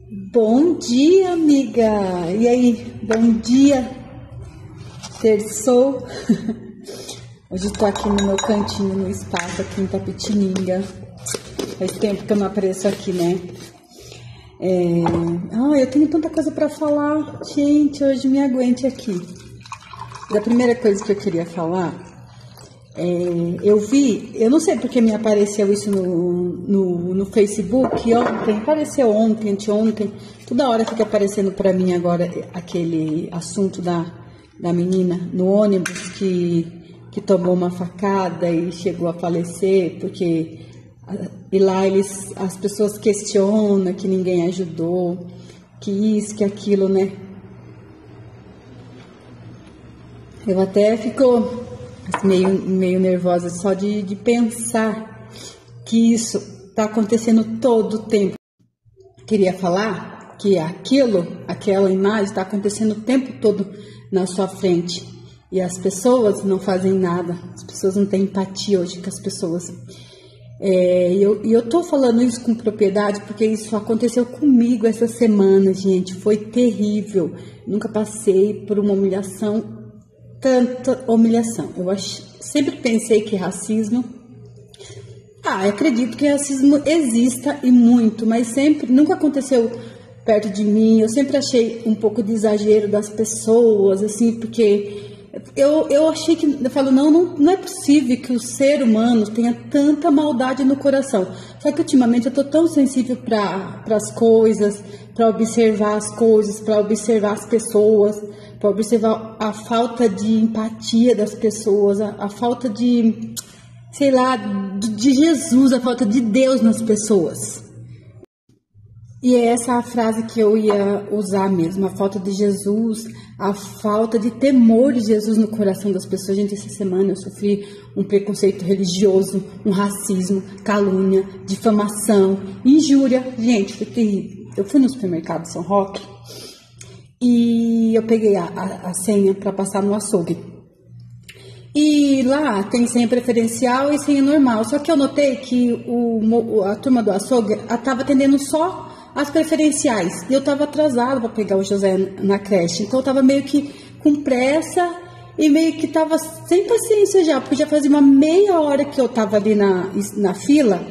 Bom dia, amiga! E aí, bom dia! Terçou! Hoje estou aqui no meu cantinho, no espaço aqui em Tapetininga. Faz tempo que eu não apareço aqui, né? Eu tenho tanta coisa para falar. Gente, hoje me aguente aqui. A primeira coisa que eu queria falar, eu não sei porque me apareceu isso no Facebook ontem, apareceu ontem, anteontem, toda hora fica aparecendo para mim agora aquele assunto da menina no ônibus que tomou uma facada e chegou a falecer, e lá as pessoas questionam que ninguém ajudou, que isso, que aquilo, né? Eu até fico meio nervosa só de pensar que isso está acontecendo todo o tempo. Queria falar que aquela imagem está acontecendo o tempo todo na sua frente e as pessoas não fazem nada, as pessoas não têm empatia hoje com as pessoas. Eu tô falando isso com propriedade porque isso aconteceu comigo essa semana, gente, foi terrível. Nunca passei por uma humilhação, tanta humilhação. Sempre pensei que racismo, eu acredito que racismo exista e muito, mas nunca aconteceu perto de mim. Eu sempre achei um pouco de exagero das pessoas, assim, porque eu achei que, eu falo, não é possível que o ser humano tenha tanta maldade no coração. Só que ultimamente eu tô tão sensível para as coisas, para observar as coisas, para observar as pessoas, para observar a falta de empatia das pessoas, a falta de, sei lá, de Jesus, a falta de Deus nas pessoas. E é essa a frase que eu ia usar mesmo, a falta de Jesus, a falta de temor de Jesus no coração das pessoas. Gente, essa semana eu sofri um preconceito religioso, um racismo, calúnia, difamação, injúria. Gente, foi terrível. Eu fui no supermercado São Roque e eu peguei a senha para passar no açougue. E lá tem senha preferencial e senha normal. Só que eu notei que a turma do açougue estava atendendo só as preferenciais. E eu estava atrasada para pegar o José na creche. Então eu estava meio que com pressa e meio que estava sem paciência já. Porque já fazia uma meia hora que eu estava ali na fila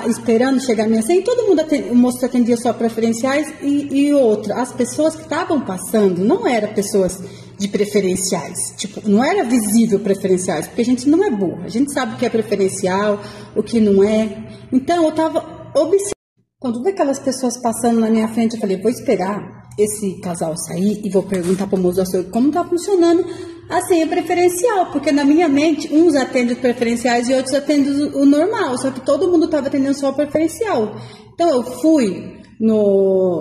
esperando chegar a minha senha. E todo mundo, o moço atendia só preferenciais e outra. As pessoas que estavam passando não eram pessoas de preferenciais. Tipo, não era visível preferenciais. Porque a gente não é burra. A gente sabe o que é preferencial, o que não é. Então eu estava observando. Quando vi aquelas pessoas passando na minha frente, eu falei, vou esperar esse casal sair e vou perguntar para o moço do açougue como está funcionando a senha preferencial, porque na minha mente, uns atendem os preferenciais e outros atendem o normal, só que todo mundo estava atendendo só o preferencial. Então eu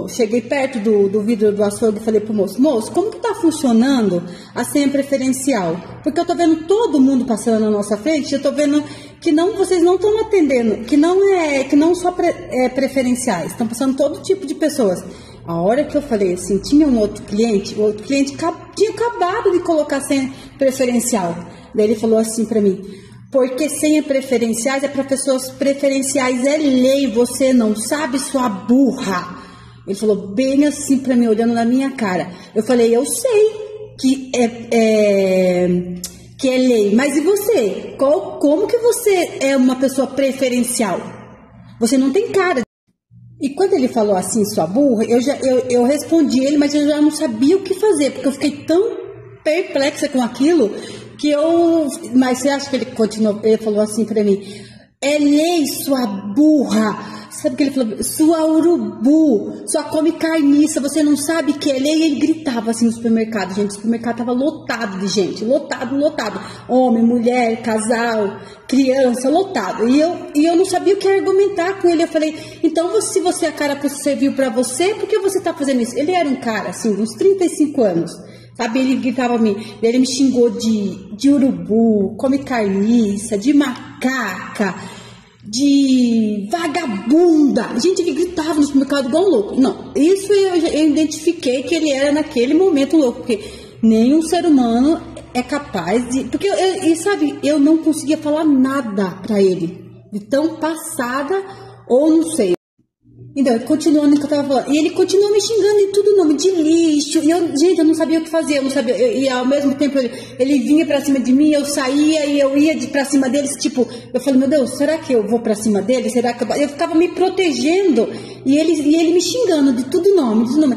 cheguei perto do vidro do açougue e falei pro moço, como que tá funcionando a senha preferencial? Porque eu tô vendo todo mundo passando na nossa frente, eu tô vendo que vocês não estão atendendo, que não só preferenciais, estão passando todo tipo de pessoas. A hora que eu falei assim, tinha o outro cliente tinha acabado de colocar senha preferencial. Daí ele falou assim pra mim, porque senha preferenciais é para pessoas preferenciais, é lei, você não sabe, sua burra. Ele falou bem assim pra mim, olhando na minha cara. Eu falei, eu sei que é lei, mas e você? Como que você é uma pessoa preferencial? Você não tem cara. E quando ele falou assim, sua burra, eu respondi ele, mas eu já não sabia o que fazer, porque eu fiquei tão perplexa com aquilo mas você acha que ele continuou? Ele falou assim pra mim, é lei, sua burra. Sabe o que ele falou? Sua urubu, só come carniça, você não sabe que é lei? E ele gritava assim no supermercado, gente. O supermercado tava lotado de gente, lotado. Homem, mulher, casal, criança, lotado. E eu não sabia o que argumentar com ele. Eu falei, então se você a cara serviu pra você, por que você tá fazendo isso? Ele era um cara, assim, uns 35 anos. Sabe, ele gritava a mim, ele me xingou de urubu, come carniça, de macaca, de vagabunda. Gente, ele gritava no supermercado igual um louco. Não, isso eu identifiquei que ele era naquele momento louco, porque nenhum ser humano é capaz de... Porque, eu não conseguia falar nada pra ele, de tão passada, ou não sei. Então, continuando o que eu tava falando. E ele continuou me xingando em tudo, nome de lixo. E eu, gente, eu não sabia o que fazer. Eu não sabia. E ao mesmo tempo ele vinha pra cima de mim, eu saía e eu ia pra cima deles. Tipo, eu falei, meu Deus, será que eu vou pra cima dele? Será que eu ficava me protegendo? E ele me xingando de tudo nome, de tudo nome.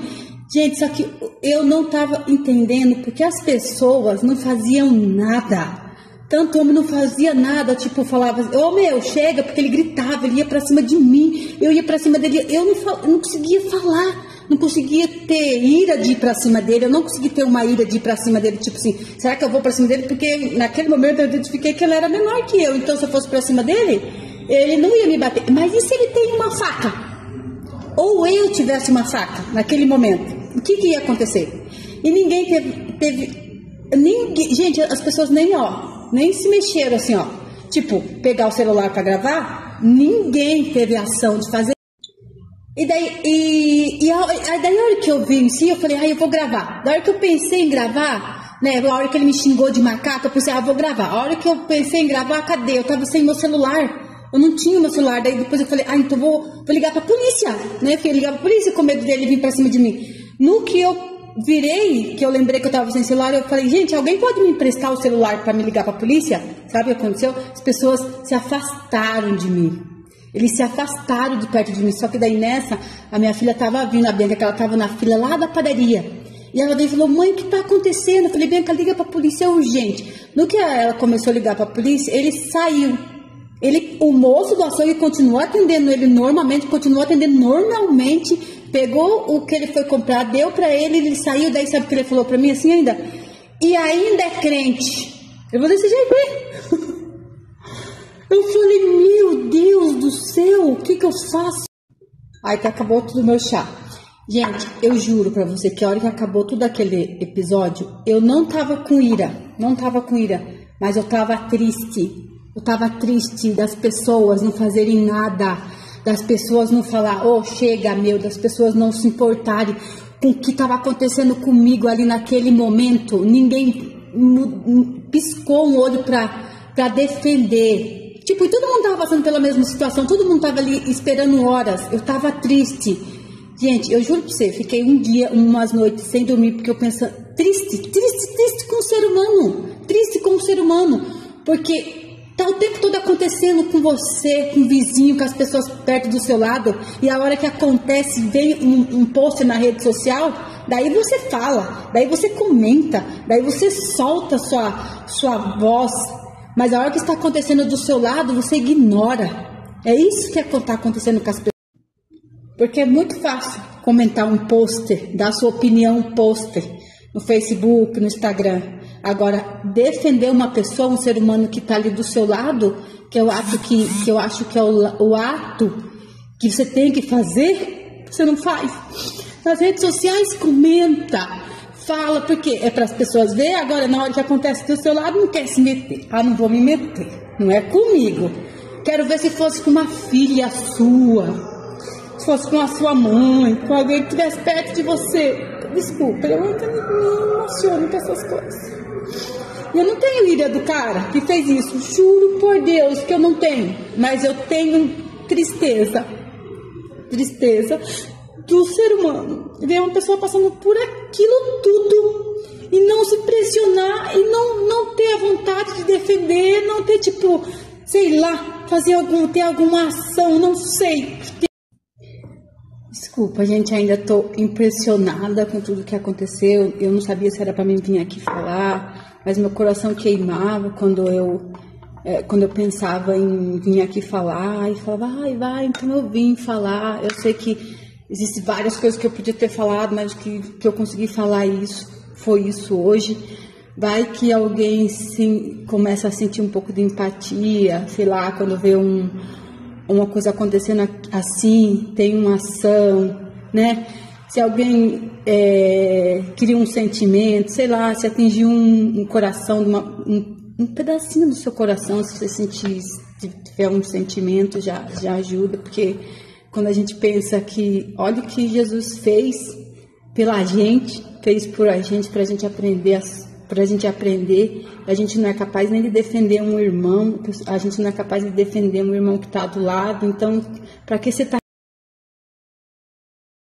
Gente, só que eu não tava entendendo porque as pessoas não faziam nada. Tanto o homem não fazia nada, tipo, falava, meu, chega, porque ele gritava, ele ia pra cima de mim, eu ia pra cima dele, eu não conseguia falar, não conseguia ter ira de ir pra cima dele, eu não conseguia ter uma ira de ir pra cima dele, tipo assim, será que eu vou pra cima dele? Porque naquele momento eu identifiquei que ele era menor que eu, então se eu fosse pra cima dele, ele não ia me bater. Mas e se ele tem uma faca? Ou eu tivesse uma faca naquele momento? O que ia acontecer? E ninguém ninguém, gente, as pessoas nem se mexeram assim, ó. Tipo, pegar o celular pra gravar, ninguém teve ação de fazer. E daí, a hora que eu vi em si, eu falei, eu vou gravar. Da hora que eu pensei em gravar, né, a hora que ele me xingou de macaco, eu pensei, vou gravar. A hora que eu pensei em gravar, cadê? Eu tava sem meu celular. Eu não tinha meu celular. Daí depois eu falei, então vou ligar pra polícia, né? Porque eu ligar pra polícia com medo dele vir pra cima de mim. No que eu virei, que eu lembrei que eu tava sem celular, eu falei, gente, alguém pode me emprestar o celular pra me ligar pra polícia? Sabe o que aconteceu? As pessoas se afastaram de mim. Eles se afastaram de perto de mim. Só que daí nessa, a minha filha tava vindo, a Bianca, que ela tava na fila lá da padaria. E ela daí falou, mãe, o que tá acontecendo? Eu falei, Bianca, liga pra polícia, é urgente. No que ela começou a ligar pra polícia, ele saiu. O moço do açougue continuou atendendo ele normalmente, pegou o que ele foi comprar, deu pra ele, ele saiu, daí sabe o que ele falou pra mim assim ainda? E ainda é crente. Eu vou desse jeito, hein? Eu falei, meu Deus do céu, o que eu faço? Aí que acabou tudo o meu chá. Gente, eu juro pra você que a hora que acabou todo aquele episódio, eu não tava com ira, mas eu tava triste. Eu tava triste das pessoas não fazerem nada, das pessoas não falar, chega, das pessoas não se importarem com o que estava acontecendo comigo ali naquele momento. Ninguém piscou um olho pra defender. Tipo, e todo mundo tava passando pela mesma situação, todo mundo tava ali esperando horas. Eu tava triste. Gente, eu juro pra você, fiquei umas noites sem dormir, porque eu pensando, triste com o ser humano, porque tá o tempo todo acontecendo com você, com o vizinho, com as pessoas perto do seu lado, e a hora que acontece, vem um post na rede social, daí você fala, daí você comenta, daí você solta sua voz, mas a hora que está acontecendo do seu lado, você ignora. É isso que está acontecendo com as pessoas. Porque é muito fácil comentar um post, dar sua opinião um post no Facebook, no Instagram. Agora, defender uma pessoa, um ser humano que está ali do seu lado, que é o ato que eu acho que é o ato que você tem que fazer, você não faz. Nas redes sociais, comenta, fala, porque é para as pessoas verem. Agora, na hora que acontece do seu lado, não quer se meter. Não vou me meter, não é comigo. Quero ver se fosse com uma filha sua, se fosse com a sua mãe, com alguém que estivesse perto de você. Desculpa, eu ainda me emociono com essas coisas. Eu não tenho ira do cara que fez isso, juro por Deus que eu não tenho, mas eu tenho tristeza do ser humano, ver uma pessoa passando por aquilo tudo e não se pressionar e não ter a vontade de defender, não ter tipo, sei lá, ter alguma ação, não sei. Desculpa, gente, ainda tô impressionada com tudo que aconteceu. Eu não sabia se era para mim vir aqui falar, mas meu coração queimava quando eu pensava em vir aqui falar e falava, vai, então eu vim falar. Eu sei que existem várias coisas que eu podia ter falado, mas que eu consegui falar foi isso hoje. Vai que alguém começa a sentir um pouco de empatia, sei lá, quando vê uma coisa acontecendo assim, tem uma ação, né? Se alguém cria um sentimento, sei lá, se atingir um coração, um pedacinho do seu coração, se você tiver um sentimento, já ajuda, porque quando a gente pensa que, olha o que Jesus fez pela gente, fez por a gente, pra gente aprender, a gente não é capaz nem de defender um irmão, a gente não é capaz de defender um irmão que está do lado, então, para que você está